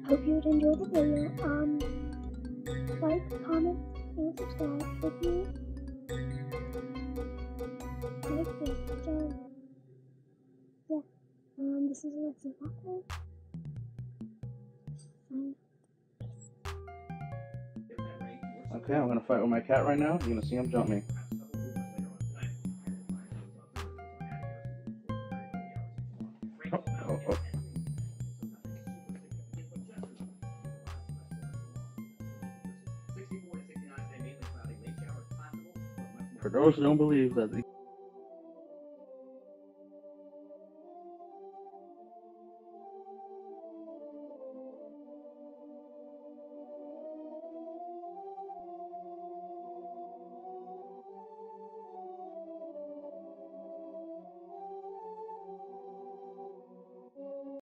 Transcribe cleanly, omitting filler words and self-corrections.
hope you would enjoy the video. Like, comment, and subscribe if you like it. So, yeah. This is Alexis Walker. Okay, I'm gonna fight with my cat right now. You're gonna see him jump me. Oh. For those who don't believe that